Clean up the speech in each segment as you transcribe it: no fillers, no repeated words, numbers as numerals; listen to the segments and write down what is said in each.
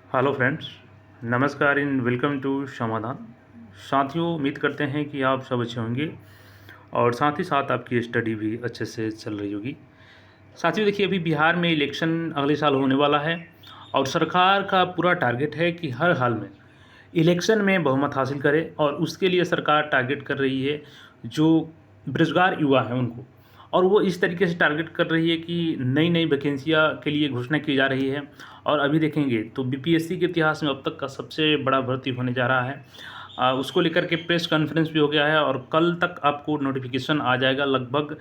Hello friends, नमस्कार इन welcome to समाधान। साथियों, उम्मीद करते हैं कि आप सब अच्छे होंगे और साथ ही साथ आपकी स्टडी भी अच्छे से चल रही होगी। साथियों देखिए, अभी बिहार में इलेक्शन अगले साल होने वाला है और सरकार का पूरा टारगेट है कि हर हाल में इलेक्शन में बहुमत हासिल करे और उसके लिए सरकार टारगेट कर रही है जो बेरोजगार युवा हैं उनको। और वो इस तरीके से टारगेट कर रही है कि नई नई वैकेंसियाँ के लिए घोषणा की जा रही है। और अभी देखेंगे तो बीपीएससी के इतिहास में अब तक का सबसे बड़ा भर्ती होने जा रहा है। उसको लेकर के प्रेस कॉन्फ्रेंस भी हो गया है और कल तक आपको नोटिफिकेशन आ जाएगा लगभग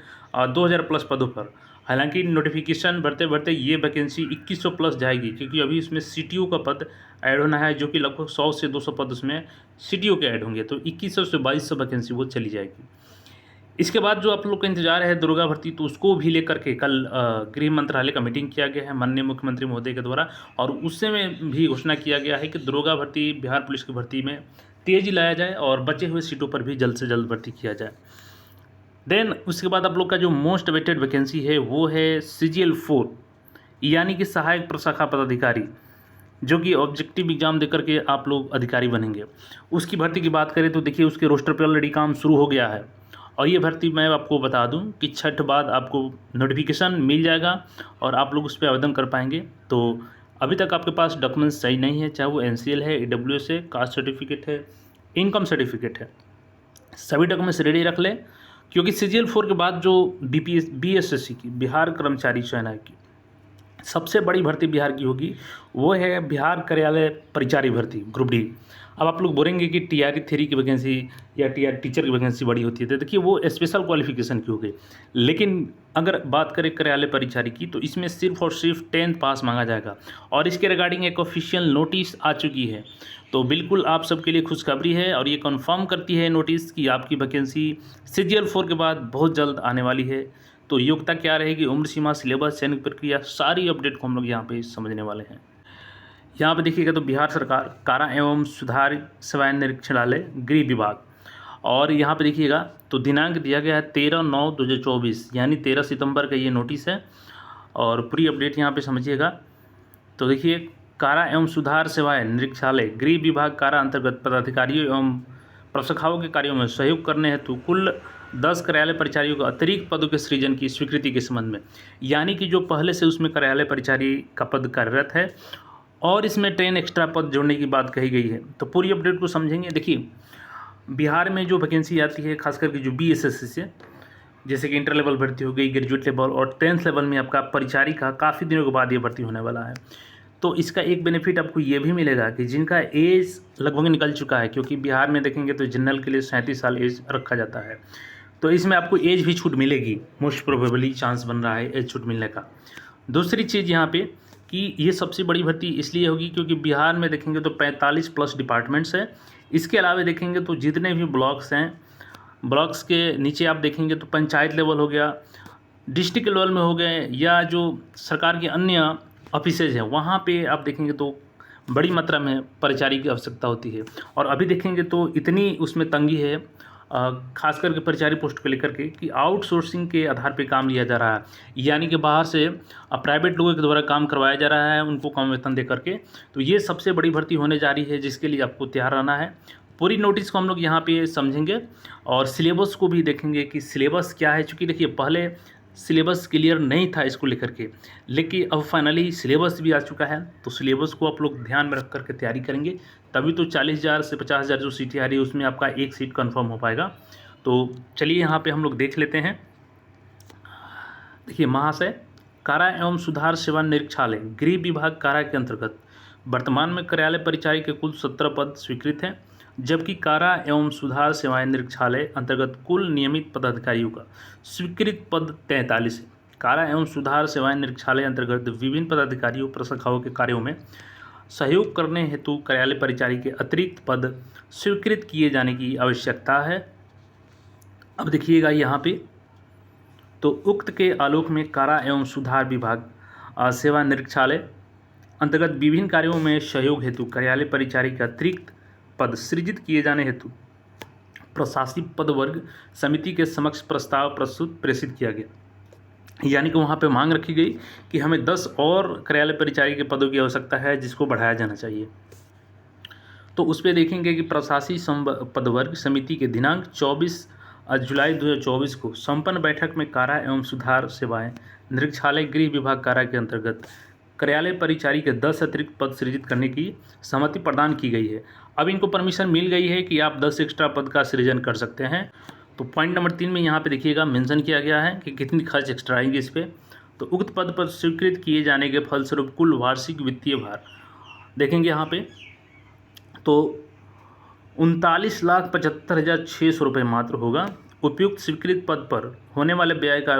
2000 प्लस पदों पर। हालांकि नोटिफिकेशन बढ़ते बढ़ते ये वैकेंसी 2100 प्लस जाएगी, क्योंकि अभी इसमें सीटीओ का पद ऐड होना है, जो कि लगभग 100 से 200 पद उसमें सीटीओ के ऐड होंगे। तो 2100 से 2200 वैकेंसी वो चली जाएगी। इसके बाद जो आप लोग का इंतजार है दुर्गा भर्ती, तो उसको भी लेकर के कल गृह मंत्रालय का मीटिंग किया गया है माननीय मुख्यमंत्री महोदय के द्वारा। और उससे में भी घोषणा किया गया है कि दुर्गा भर्ती, बिहार पुलिस की भर्ती में तेजी लाया जाए और बचे हुए सीटों पर भी जल्द से जल्द भर्ती किया जाए। देन उसके बाद आप लोग का जो मोस्ट अवेटेड वैकेंसी है वो है CGL 4, यानी कि सहायक प्रशाखा पदाधिकारी, जो कि ऑब्जेक्टिव एग्जाम देकर के आप लोग अधिकारी बनेंगे। उसकी भर्ती की बात करें तो देखिए, उसके रोस्टर पर ऑलरेडी काम शुरू हो गया है। और ये भर्ती मैं आपको बता दूं कि छठ बाद आपको नोटिफिकेशन मिल जाएगा और आप लोग उस पर आवेदन कर पाएंगे। तो अभी तक आपके पास डॉक्यूमेंट्स सही नहीं है, चाहे वो NCL है, EWS है, कास्ट सर्टिफिकेट है, इनकम सर्टिफिकेट है, सभी डॉक्यूमेंट्स रेडी रख लें। क्योंकि CGL 4 के बाद जो BSSC की, बिहार कर्मचारी चयन आयोग की सबसे बड़ी भर्ती बिहार की होगी, वो है बिहार कार्यालय परिचारी भर्ती, ग्रुप डी। अब आप लोग बोलेंगे कि TR3 की वैकेंसी या TR टीचर की वैकेंसी बड़ी होती है, तो देखिए वो स्पेशल क्वालिफिकेशन की हो गई। लेकिन अगर बात करें कार्यालय परिचारी की, तो इसमें सिर्फ और सिर्फ 10th पास मांगा जाएगा और इसके रिगार्डिंग एक ऑफिशियल नोटिस आ चुकी है। तो बिल्कुल आप सबके लिए खुशखबरी है और ये कंफर्म करती है नोटिस कि आपकी वैकेंसी CGL 4 के बाद बहुत जल्द आने वाली है। तो योग्यता क्या रहेगी, उम्र सीमा, सिलेबस, चयन प्रक्रिया, सारी अपडेट को हम लोग यहाँ पे समझने वाले हैं। यहाँ पे देखिएगा तो बिहार सरकार कारा एवं सुधार सेवाएं निरीक्षणालय गृह विभाग, और यहाँ पे देखिएगा तो दिनांक दिया गया है 13/9/2024, यानी 13 सितंबर का ये नोटिस है। और पूरी अपडेट यहाँ पे समझिएगा। तो देखिए, कारा एवं सुधार सेवाएं निरीक्षणालय गृह विभाग कारा अंतर्गत पदाधिकारियों एवं प्रशाखाओं के कार्यों में सहयोग करने हेतु कुल 10 कार्यालय परिचारियों को अतिरिक्त पदों के सृजन की स्वीकृति के संबंध में, यानी कि जो पहले से उसमें कार्यालय परिचारी का पद कार्यरत है और इसमें 10 एक्स्ट्रा पद जोड़ने की बात कही गई है। तो पूरी अपडेट को समझेंगे। देखिए, बिहार में जो वैकेंसी आती है खास करके जो BSSC से, जैसे कि इंटर लेवल भर्ती हो गई, ग्रेजुएट लेवल और 10th लेवल में आपका परिचारी का काफ़ी दिनों के बाद ये भर्ती होने वाला है। तो इसका एक बेनिफिट आपको ये भी मिलेगा कि जिनका एज लगभग निकल चुका है, क्योंकि बिहार में देखेंगे तो जनरल के लिए 37 साल एज रखा जाता है, तो इसमें आपको एज भी छूट मिलेगी। मोस्ट प्रोबेबली चांस बन रहा है एज छूट मिलने का। दूसरी चीज़ यहाँ पे कि ये सबसे बड़ी भर्ती इसलिए होगी क्योंकि बिहार में देखेंगे तो 45 प्लस डिपार्टमेंट्स हैं। इसके अलावा देखेंगे तो जितने भी ब्लॉक्स हैं, ब्लॉक्स के नीचे आप देखेंगे तो पंचायत लेवल हो गया, डिस्ट्रिक्ट लेवल में हो गए, या जो सरकार के अन्य ऑफिसेज हैं वहाँ पे आप देखेंगे तो बड़ी मात्रा में परिचारी की आवश्यकता होती है। और अभी देखेंगे तो इतनी उसमें तंगी है खास करके परिचारी पोस्ट को लेकर के कि आउटसोर्सिंग के आधार पे काम लिया जा रहा है, यानी कि बाहर से प्राइवेट लोगों के द्वारा काम करवाया जा रहा है उनको कम वेतन दे करके। तो ये सबसे बड़ी भर्ती होने जा रही है, जिसके लिए आपको तैयार रहना है। पूरी नोटिस को हम लोग यहाँ पे समझेंगे और सिलेबस को भी देखेंगे कि सिलेबस क्या है। चूँकि देखिए, पहले सिलेबस क्लियर नहीं था इसको लेकर के, लेकिन अब फाइनली सिलेबस भी आ चुका है। तो सिलेबस को आप लोग ध्यान में रख करके तैयारी करेंगे, तभी तो 40,000 से 50,000 जो सीटें आ रही है उसमें आपका एक सीट कंफर्म हो पाएगा। तो चलिए यहाँ पे हम लोग देख लेते हैं। देखिए, महाशय, कारा एवं सुधार सेवा निरीक्षणालय गृह विभाग कारा के अंतर्गत वर्तमान में कार्यालय परिचारी के कुल 17 पद स्वीकृत हैं, जबकि कारा एवं सुधार सेवाएं निरीक्षणालय अंतर्गत कुल नियमित पदाधिकारियों का स्वीकृत पद 43 है। कारा एवं सुधार सेवाएं निरीक्षणालय अंतर्गत विभिन्न पदाधिकारियों प्रशाखाओं के कार्यों में सहयोग करने हेतु कार्यालय परिचारी के अतिरिक्त पद स्वीकृत किए जाने की आवश्यकता है। अब देखिएगा यहाँ पे तो उक्त के आलोक में कारा एवं सुधार विभाग सेवा निरीक्षणालय अंतर्गत विभिन्न कार्यों में सहयोग हेतु कार्यालय परिचारी के अतिरिक्त पद सृजित किए जाने हेतु प्रशासनिक पद वर्ग समिति के समक्ष प्रस्ताव प्रस्तुत प्रेषित किया गया। यानी कि वहाँ पे मांग रखी गई कि हमें 10 और कार्यालय परिचारी के पदों की आवश्यकता है, जिसको बढ़ाया जाना चाहिए। तो उस पे देखेंगे कि प्रशासी पदवर्ग समिति के दिनांक 24 जुलाई 2024 को संपन्न बैठक में कारा एवं सुधार सेवाएं निरीक्षालय गृह विभाग कारा के अंतर्गत कार्यालय परिचारी के 10 अतिरिक्त पद सृजित करने की सहमति प्रदान की गई है। अब इनको परमिशन मिल गई है कि आप 10 एक्स्ट्रा पद का सृजन कर सकते हैं। तो पॉइंट नंबर 3 में यहाँ पे देखिएगा मेंशन किया गया है कि कितनी खर्च एक्स्ट्रा आएंगे इस पर। तो उक्त पद पर स्वीकृत किए जाने के फलस्वरूप कुल वार्षिक वित्तीय भार देखेंगे यहाँ पे, तो 39,75,600 रुपये मात्र होगा। उपयुक्त स्वीकृत पद पर होने वाले व्यय का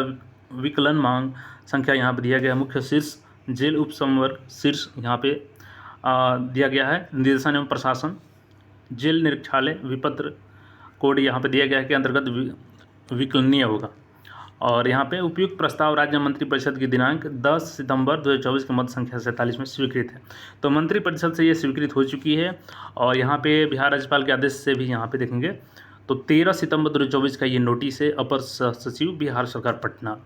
विकलन मांग संख्या यहाँ पर दिया गया है। मुख्य शीर्ष जेल उपसंवर्ग शीर्ष यहाँ पे दिया गया है। निर्देशन एवं प्रशासन जेल निरीक्षालय विपत्र कोड यहाँ पे दिया गया है के अंतर्गत विकलनीय होगा। और यहाँ पे उपयुक्त प्रस्ताव राज्य मंत्रिपरिषद की दिनांक 10 सितंबर 2024 के मत संख्या 47 में स्वीकृत है। तो मंत्रिपरिषद से ये स्वीकृत हो चुकी है। और यहाँ पे बिहार राज्यपाल के आदेश से भी यहाँ पे देखेंगे तो 13 सितंबर 2024 का ये नोटिस है अपर सचिव बिहार सरकार पटना।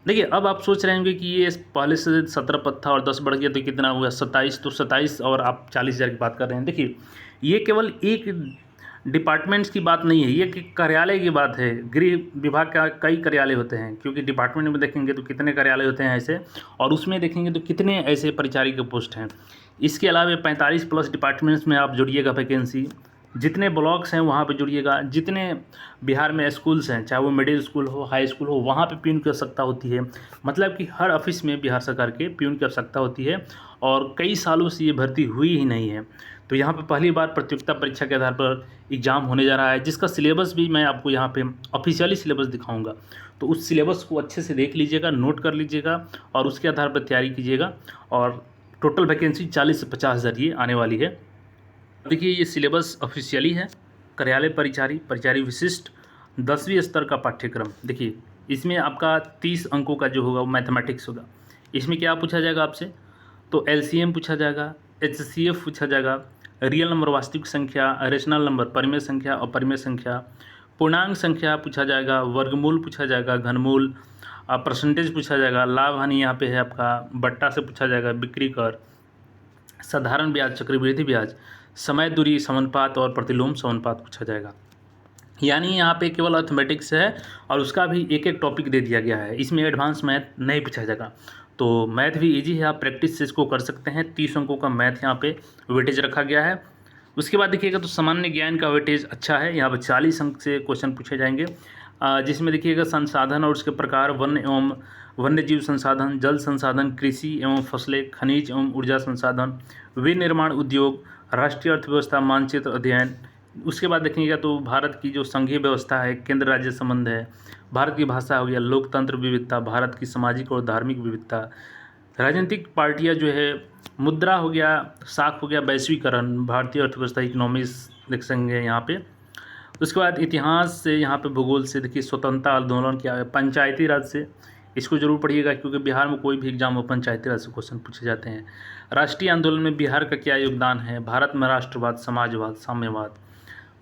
देखिए अब आप सोच रहे होंगे कि ये पहले से 17 पद था और 10 बढ़ गया तो कितना हुआ 27, तो 27 और आप 40,000 की बात कर रहे हैं। देखिए ये केवल एक डिपार्टमेंट्स की बात नहीं है, ये कि कार्यालय की बात है। गृह विभाग का कई कार्यालय होते हैं, क्योंकि डिपार्टमेंट में देखेंगे तो कितने कार्यालय होते हैं ऐसे, और उसमें देखेंगे तो कितने ऐसे परिचारी के पोस्ट हैं। इसके अलावा 45 प्लस डिपार्टमेंट्स में आप जुड़िएगा वैकेंसी, जितने ब्लॉक्स हैं वहाँ पे जुड़िएगा, जितने बिहार में स्कूल्स हैं चाहे वो मिडिल स्कूल हो हाई स्कूल हो वहाँ पे प्यून की आवश्यकता होती है। मतलब कि हर ऑफिस में बिहार सरकार के प्यून की आवश्यकता होती है और कई सालों से ये भर्ती हुई ही नहीं है। तो यहाँ पे पहली बार प्रतियोगिता परीक्षा के आधार पर एग्ज़ाम होने जा रहा है, जिसका सिलेबस भी मैं आपको यहाँ पे ऑफिशियली सिलेबस दिखाऊंगा। तो उस सिलेबस को अच्छे से देख लीजिएगा, नोट कर लीजिएगा और उसके आधार पर तैयारी कीजिएगा। और टोटल वैकेंसी 40 से 50,000 ये आने वाली है। देखिए ये सिलेबस ऑफिशियली है। कार्यालय परिचारी विशिष्ट 10वीं स्तर का पाठ्यक्रम। देखिए इसमें आपका 30 अंकों का जो होगा वो मैथमेटिक्स होगा। इसमें क्या पूछा जाएगा आपसे, तो LCM पूछा जाएगा, HCF पूछा जाएगा, रियल नंबर वास्तविक संख्या, रेशनल नंबर परिमेय संख्या और परिमेय संख्या, पूर्णांक संख्या पूछा जाएगा, वर्गमूल पूछा जाएगा, घनमूल, परसेंटेज पूछा जाएगा, लाभ हानि यहाँ पे है आपका, बट्टा से पूछा जाएगा, बिक्री कर, साधारण ब्याज, चक्रवृद्धि ब्याज, समय दूरी समानुपात और प्रतिलोम समानुपात पूछा जाएगा। यानी यहाँ पे केवल अर्थमेटिक्स है और उसका भी एक एक टॉपिक दे दिया गया है। इसमें एडवांस मैथ नहीं पूछा जाएगा। तो मैथ भी इजी है, आप प्रैक्टिस से इसको कर सकते हैं। 30 अंकों का मैथ यहाँ पे वेटेज रखा गया है। उसके बाद देखिएगा तो सामान्य ज्ञान का वेटेज अच्छा है, यहाँ पर 40 अंक से क्वेश्चन पूछे जाएंगे, जिसमें देखिएगा संसाधन और उसके प्रकार, वन एवं वन्यजीव संसाधन, जल संसाधन, कृषि एवं फसलें, खनिज एवं ऊर्जा संसाधन, विनिर्माण उद्योग, राष्ट्रीय अर्थव्यवस्था मानचित्र अध्ययन। उसके बाद देखिएगा तो भारत की जो संघीय व्यवस्था है, केंद्र राज्य संबंध है, भारत की भाषा हो गया, लोकतंत्र विविधता, भारत की सामाजिक और धार्मिक विविधता, राजनीतिक पार्टियां जो है, मुद्रा हो गया, साख हो गया, वैश्वीकरण, भारतीय अर्थव्यवस्था, इकोनॉमिक्स देख सकेंगे यहाँ पे। उसके बाद इतिहास से, यहाँ पे भूगोल से देखिए, स्वतंत्रता आंदोलन क्या है, पंचायती राज से इसको जरूर पढ़िएगा क्योंकि बिहार में कोई भी एग्जाम हो पंचायती राज से क्वेश्चन पूछे जाते हैं। राष्ट्रीय आंदोलन में बिहार का क्या योगदान है, भारत में राष्ट्रवाद, समाजवाद, साम्यवाद।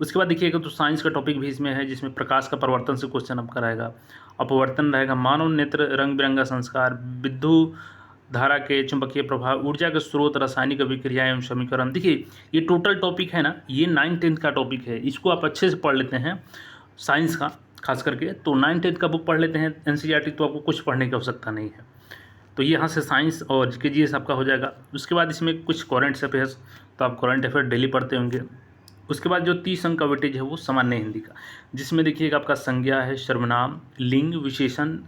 उसके बाद देखिएगा तो साइंस का टॉपिक भी इसमें है, जिसमें प्रकाश का परिवर्तन से क्वेश्चन आपका रहेगा, अपवर्तन रहेगा, मानव नेत्र, रंग बिरंगा संस्कार, विद्युत धारा के चुंबकीय प्रभाव, ऊर्जा के स्रोत, रासायनिक अभिक्रिया एवं समीकरण। देखिए ये टोटल टॉपिक है ना, ये 9th-10th का टॉपिक है, इसको आप अच्छे से पढ़ लेते हैं साइंस का खास करके। तो 9th-10th का बुक पढ़ लेते हैं NCERT, तो आपको कुछ पढ़ने की आवश्यकता नहीं है। तो यहाँ से साइंस और GS आपका हो जाएगा। उसके बाद इसमें कुछ करंट अफेयर्स, तो आप करंट अफेयर डेली पढ़ते होंगे। उसके बाद जो 30 अंक का वेटेज है वो सामान्य हिंदी का, जिसमें देखिएगा आपका संज्ञा है, सर्वनाम, लिंग, विशेषण,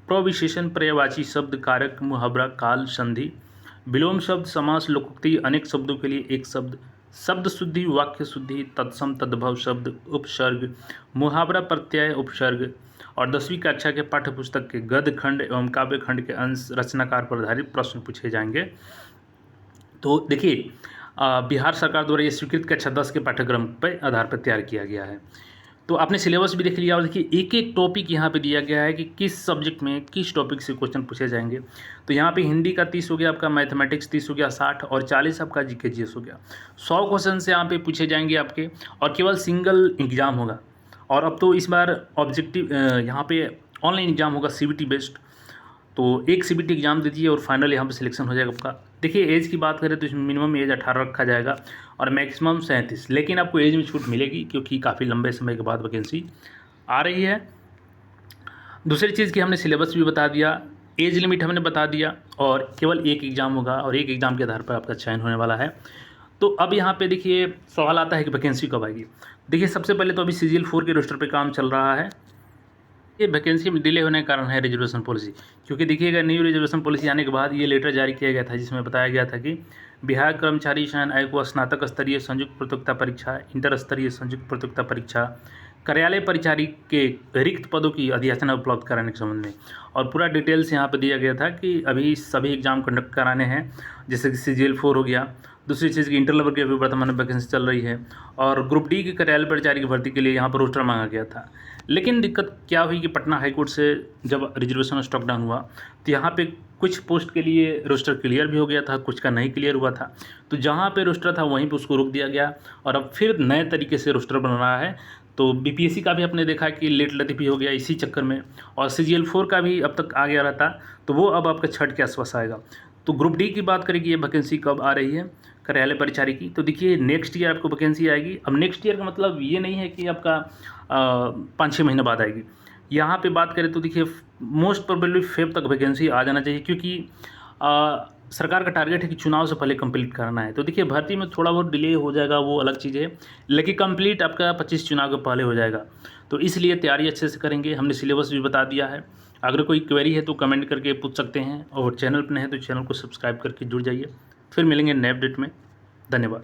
प्रविशेषण, पर्यायवाची शब्द, कारक, मुहावरा, काल, संधि, विलोम शब्द, समास, लोकोक्ति, अनेक शब्दों के लिए एक शब्द, शब्द शुद्धि, वाक्य शुद्धि, तत्सम तद्भव शब्द, उपसर्ग, मुहावरा, प्रत्यय, उपसर्ग। और 10वीं कक्षा के पाठ्य पुस्तक के गद्य खंड एवं काव्य खंड के अंश रचनाकार पर आधारित प्रश्न पूछे जाएंगे। तो देखिए बिहार सरकार द्वारा ये स्वीकृत कक्षा 10 के पाठ्यक्रम पर आधार पर तैयार किया गया है। तो आपने सिलेबस भी देख लिया और देखिए एक एक टॉपिक यहाँ पे दिया गया है कि किस सब्जेक्ट में किस टॉपिक से क्वेश्चन पूछे जाएंगे। तो यहाँ पे हिंदी का 30 हो गया, आपका मैथमेटिक्स 30 हो गया, 60 और 40 आपका GS हो गया। 100 क्वेश्चन से यहाँ पे पूछे जाएंगे आपके, और केवल सिंगल एग्जाम होगा। और अब तो इस बार ऑब्जेक्टिव यहाँ पे ऑनलाइन एग्जाम होगा CBT बेस्ड, तो एक सीबीटी एग्ज़ाम दीजिए और फाइनल यहाँ पे सिलेक्शन हो जाएगा आपका। देखिए एज की बात करें तो इसमें मिनिमम एज 18 रखा जाएगा और मैक्सिमम 37, लेकिन आपको एज में छूट मिलेगी क्योंकि काफ़ी लंबे समय के बाद वैकेंसी आ रही है। दूसरी चीज़ कि हमने सिलेबस भी बता दिया, एज लिमिट हमने बता दिया और केवल एक एग्ज़ाम होगा और एक एग्ज़ाम के आधार पर आपका चयन होने वाला है। तो अब यहाँ पे देखिए सवाल आता है कि वैकेंसी कब आएगी। देखिए सबसे पहले तो अभी CGL 4 के रोस्टर पे काम चल रहा है। ये वैकेंसी में डिले होने के कारण है रिजर्वेशन पॉलिसी, क्योंकि देखिएगा न्यू रिजर्वेशन पॉलिसी आने के बाद ये लेटर जारी किया गया था जिसमें बताया गया था कि बिहार कर्मचारी चयन आयोग को स्नातक स्तरीय संयुक्त प्रतियोगिता परीक्षा, इंटर स्तरीय संयुक्त प्रतियोगिता परीक्षा, कार्यालय परिचारी के रिक्त पदों की अधिसूचना उपलब्ध कराने के संबंध में और पूरा डिटेल्स यहाँ पर दिया गया था कि अभी सभी एग्जाम कंडक्ट कराने हैं, जैसे कि CGL 4 हो गया। दूसरी चीज़ की इंटर लेवल की अभी वर्तमान में वैकेंसी चल रही है और ग्रुप डी की कार्यालय परिचारी की भर्ती के लिए यहाँ पर रोस्टर मांगा गया था। लेकिन दिक्कत क्या हुई कि पटना हाईकोर्ट से जब रिजर्वेशन स्टॉक डाउन हुआ तो यहाँ पे कुछ पोस्ट के लिए रोस्टर क्लियर भी हो गया था, कुछ का नहीं क्लियर हुआ था। तो जहाँ पे रोस्टर था वहीं पे उसको रोक दिया गया और अब फिर नए तरीके से रोस्टर बन रहा है। तो BPSC का भी आपने देखा कि लेट लतीफ़ी हो गया इसी चक्कर में, और CGL 4 का भी अब तक आ गया रहता तो वो अब आपका छठ के आसपास आएगा। तो ग्रुप डी की बात करें कि ये वैकेंसी कब आ रही है कार्यालय परिचारी की, तो देखिए नेक्स्ट ईयर आपको वैकेंसी आएगी। अब नेक्स्ट ईयर का मतलब ये नहीं है कि आपका 5-6 महीने बाद आएगी। यहाँ पे बात करें तो देखिए मोस्ट प्रोबेबली फेब तक वैकेंसी आ जाना चाहिए, क्योंकि सरकार का टारगेट है कि चुनाव से पहले कंप्लीट करना है। तो देखिए भर्ती में थोड़ा बहुत डिले हो जाएगा वो अलग चीज़ है, लेकिन कंप्लीट आपका 25 चुनाव के पहले हो जाएगा। तो इसलिए तैयारी अच्छे से करेंगे। हमने सिलेबस भी बता दिया है। अगर कोई क्वेरी है तो कमेंट करके पूछ सकते हैं और चैनल पर नहीं है तो चैनल को सब्सक्राइब करके जुड़ जाइए। फिर मिलेंगे नए अपडेट में। धन्यवाद।